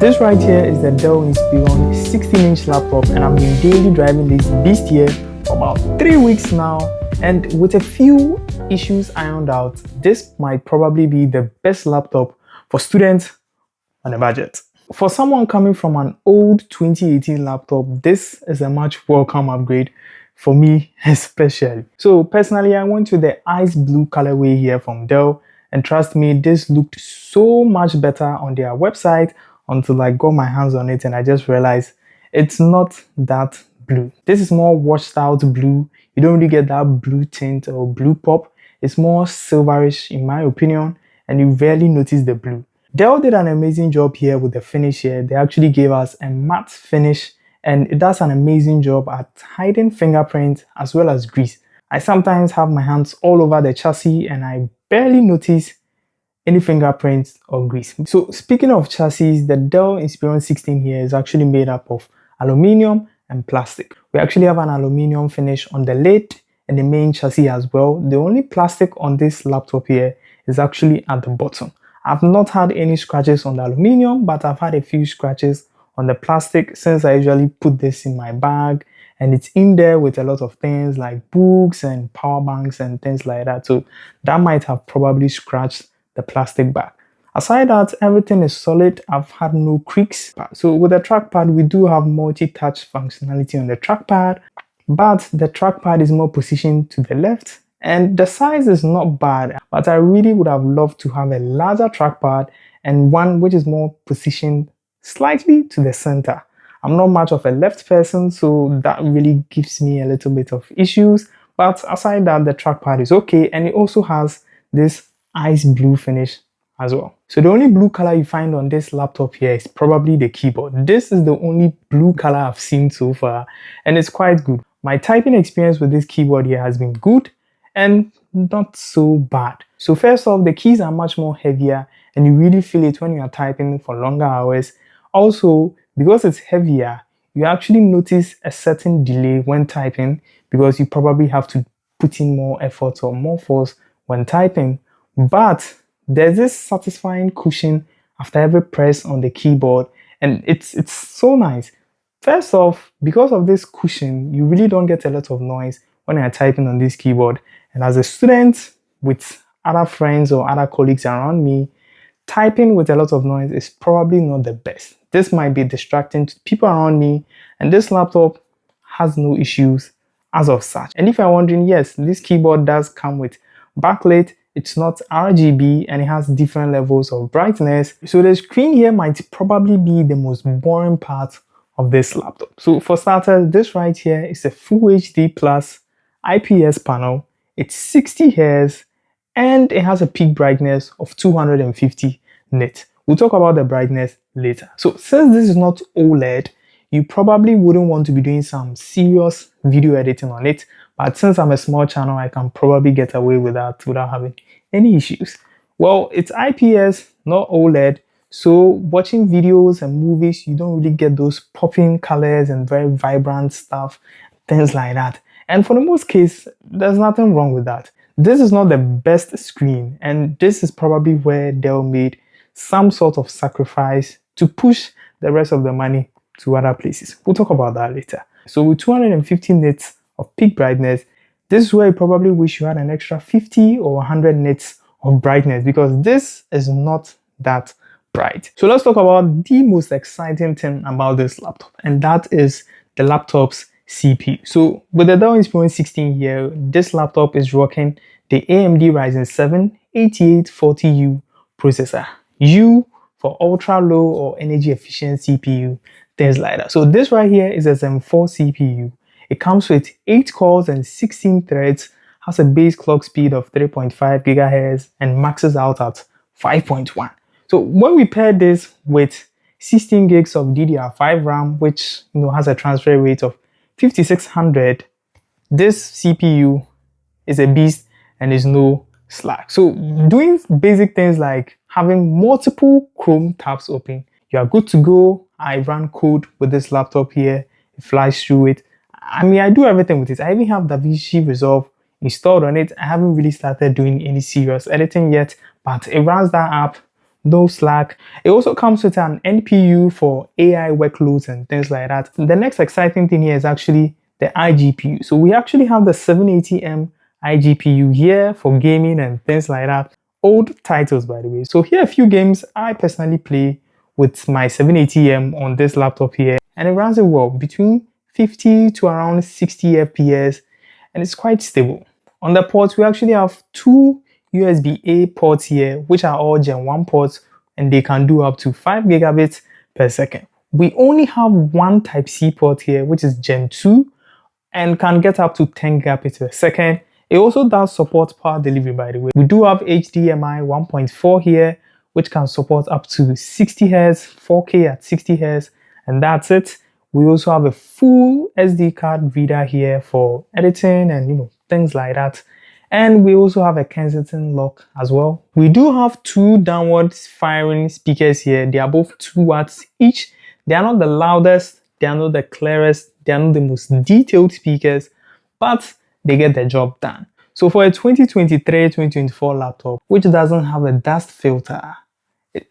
This right here is the Dell Inspiron 16-inch laptop, and I've been daily driving this beast here for about 3 weeks now, and with a few issues ironed out, this might probably be the best laptop for students on a budget. For someone coming from an old 2018 laptop, this is a much welcome upgrade for me especially. So personally, I went with the ice blue colorway here from Dell, and trust me, this looked so much better on their website until I got my hands on it and I just realized it's not that blue. This is more washed out blue. You don't really get that blue tint or blue pop. It's more silverish in my opinion, and you rarely notice the blue. Dell did an amazing job here with the finish here. They actually gave us a matte finish, and it does an amazing job at hiding fingerprints as well as grease. I sometimes have my hands all over the chassis and I barely notice any fingerprints or grease. So speaking of chassis, the Dell Inspiron 16 here is actually made up of aluminium and plastic. We actually have an aluminium finish on the lid and the main chassis as well. The only plastic on this laptop here is actually at the bottom. I've not had any scratches on the aluminium, but I've had a few scratches on the plastic since I usually put this in my bag, and it's in there with a lot of things like books and power banks and things like that. So that might have probably scratched the plastic back. Aside that, everything is solid. I've had no creaks. So with the trackpad, we do have multi-touch functionality on the trackpad, but the trackpad is more positioned to the left and the size is not bad, but I really would have loved to have a larger trackpad and one which is more positioned slightly to the center. I'm not much of a left person, so that really gives me a little bit of issues, but aside that, the trackpad is okay, and it also has this ice blue finish as well. So the only blue color you find on this laptop here is probably the keyboard. This is the only blue color I've seen so far, and it's quite good. My typing experience with this keyboard here has been good and not so bad. So first off, the keys are much more heavier and you really feel it when you are typing for longer hours. Also, because it's heavier, you actually notice a certain delay when typing because you probably have to put in more effort or more force when typing. But there's this satisfying cushion after every press on the keyboard, and it's so nice. First off, because of this cushion, you really don't get a lot of noise when you're typing on this keyboard. And as a student with other friends or other colleagues around me, typing with a lot of noise is probably not the best. This might be distracting to people around me, and this laptop has no issues as of such. And if you're wondering, yes, this keyboard does come with backlit. It's not RGB and it has different levels of brightness. So the screen here might probably be the most boring part of this laptop. So for starters, this right here is a Full HD Plus IPS panel. It's 60 Hz and it has a peak brightness of 250 nits. We'll talk about the brightness later. So since this is not OLED, you probably wouldn't want to be doing some serious video editing on it. But since I'm a small channel, I can probably get away with that without having any issues. Well, it's IPS, not OLED. So watching videos and movies, you don't really get those popping colors and very vibrant stuff, things like that. And for the most case, there's nothing wrong with that. This is not the best screen, and this is probably where Dell made some sort of sacrifice to push the rest of the money to other places. We'll talk about that later. So with 250 nits of peak brightness, this is where you probably wish you had an extra 50 or 100 nits of brightness, because this is not that bright. So let's talk about the most exciting thing about this laptop, and that is the laptop's CPU. So with the Dell Inspiron 16 here, this laptop is rocking the AMD Ryzen 7 8840U processor. U for ultra low or energy efficient CPU, things like that. So this right here is a Zen 4 CPU. It comes with 8 cores and 16 threads, has a base clock speed of 3.5 GHz and maxes out at 5.1. So when we pair this with 16 gigs of DDR5 RAM, which has a transfer rate of 5600, this CPU is a beast and is no slack. So doing basic things like having multiple Chrome tabs open, you are good to go. I run code with this laptop here, it flies through it. I mean, I do everything with it. I even have DaVinci Resolve installed on it. I haven't really started doing any serious editing yet, but it runs that app no slack. It also comes with an NPU for AI workloads and things like that. The next exciting thing here is actually the iGPU. So we actually have the 780M iGPU here for gaming and things like that. Old titles, by the way. So here are a few games I personally play with my 780M on this laptop here, and it runs it well, between 50 to around 60 FPS, and it's quite stable. On the ports, we actually have two USB-A ports here, which are all Gen 1 ports, and they can do up to 5 gigabits per second. We only have one Type-C port here, which is Gen 2, and can get up to 10 gigabits per second. It also does support power delivery, by the way. We do have HDMI 1.4 here, which can support up to 60 Hz, 4K at 60 Hz, and that's it. We also have a full SD card reader here for editing and things like that. And we also have a Kensington lock as well. We do have two downward firing speakers here. They are both 2 watts each. They are not the loudest, they are not the clearest, they are not the most detailed speakers, but they get the job done. So for a 2023-2024 laptop, which doesn't have a dust filter,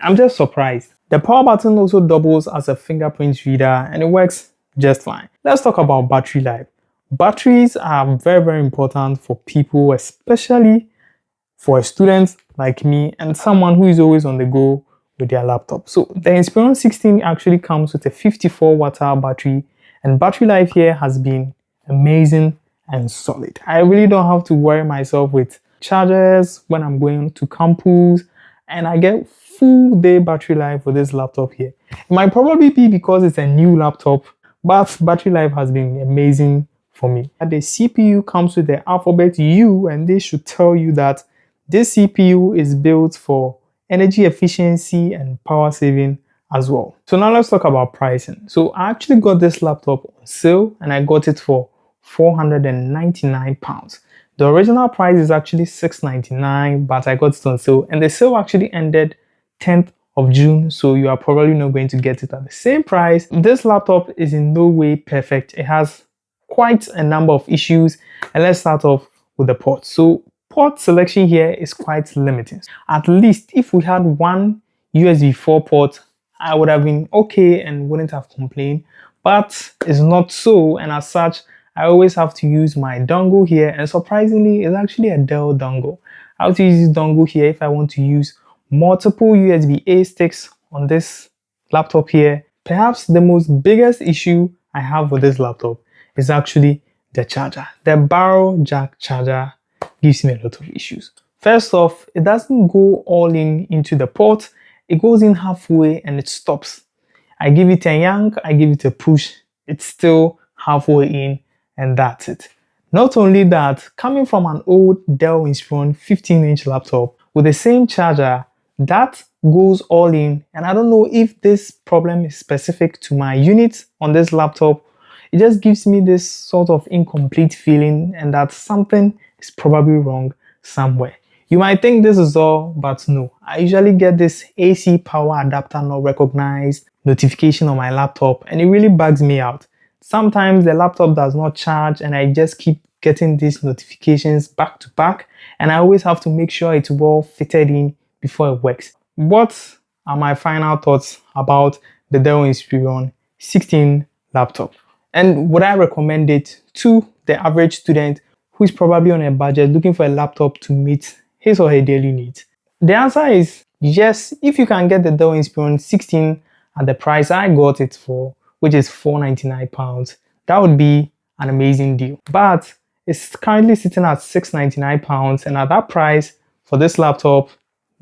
I'm just surprised. The power button also doubles as a fingerprint reader and it works just fine. Let's talk about battery life. Batteries are very, very important for people, especially for a student like me and someone who is always on the go with their laptop. So the Inspiron 16 actually comes with a 54 watt-hour battery, and battery life here has been amazing and solid. I really don't have to worry myself with chargers when I'm going to campus, and I get full day battery life for this laptop here. It might probably be because it's a new laptop, but battery life has been amazing for me. The CPU comes with the alphabet U, and this should tell you that this CPU is built for energy efficiency and power saving as well. So now let's talk about pricing. So I actually got this laptop on sale and I got it for £499. The original price is actually $699, but I got it on sale, and the sale actually ended 10th of June, so you are probably not going to get it at the same price. This laptop is in no way perfect. It has quite a number of issues, and let's start off with the ports. So port selection here is quite limiting. At least if we had one USB 4 port, I would have been okay and wouldn't have complained, but it's not so, and as such, I always have to use my dongle here, and surprisingly, it's actually a Dell dongle. I have to use this dongle here if I want to use multiple USB-A sticks on this laptop here. Perhaps the most biggest issue I have with this laptop is actually the charger. The barrel jack charger gives me a lot of issues. First off, it doesn't go all into the port. It goes in halfway and it stops. I give it a yank, I give it a push, it's still halfway in, and that's it. Not only that, coming from an old Dell Inspiron 15-inch laptop with the same charger, that goes all in, and I don't know if this problem is specific to my unit on this laptop. It just gives me this sort of incomplete feeling, and that something is probably wrong somewhere. You might think this is all, but no. I usually get this AC power adapter not recognized notification on my laptop, and it really bugs me out. Sometimes the laptop does not charge and I just keep getting these notifications back to back, and I always have to make sure it's well fitted in before it works. What are my final thoughts about the Dell Inspiron 16 laptop? And would I recommend it to the average student who is probably on a budget looking for a laptop to meet his or her daily needs? The answer is yes, if you can get the Dell Inspiron 16 at the price I got it for, which is £499, that would be an amazing deal. But it's currently sitting at £699, and at that price for this laptop,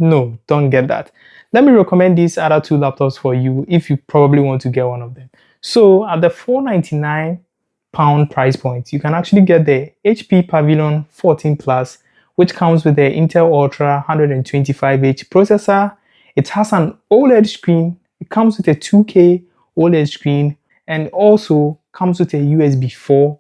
no, don't get that. Let me recommend these other two laptops for you if you probably want to get one of them. So at the £499 price point, you can actually get the HP Pavilion 14 Plus, which comes with the Intel Ultra 125H processor. It has an OLED screen. It comes with a 2K OLED screen, and also comes with a USB 4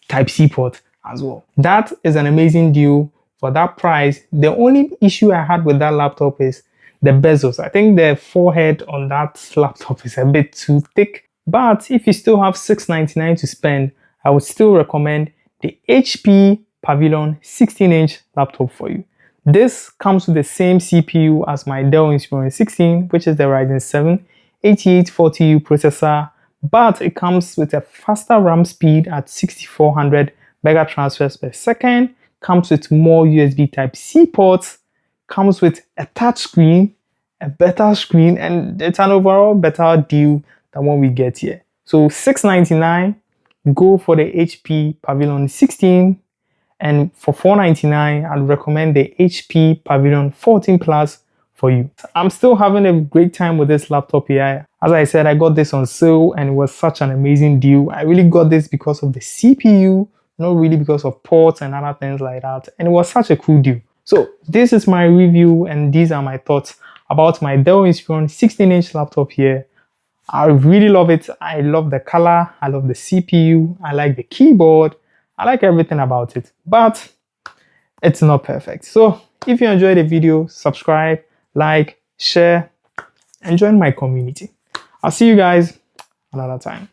Type-C port as well. That is an amazing deal for that price. The only issue I had with that laptop is the bezels. I think the forehead on that laptop is a bit too thick, but if you still have $699 to spend, I would still recommend the HP Pavilion 16-inch laptop for you. This comes with the same CPU as my Dell Inspiron 16, which is the Ryzen 7 8840U processor, but it comes with a faster RAM speed at 6400 mega transfers per second, comes with more USB Type-C ports, comes with a touch screen, a better screen, and it's an overall better deal than what we get here. So $699, go for the HP Pavilion 16, and for $499, I'd recommend the HP Pavilion 14 Plus for you. I'm still having a great time with this laptop here. As I said, I got this on sale and it was such an amazing deal. I really got this because of the CPU, not really because of ports and other things like that. And it was such a cool deal. So this is my review and these are my thoughts about my Dell Inspiron 16-inch laptop here. I really love it. I love the color. I love the CPU. I like the keyboard. I like everything about it, but it's not perfect. So if you enjoyed the video, subscribe, like, share, and join my community. I'll see you guys another time.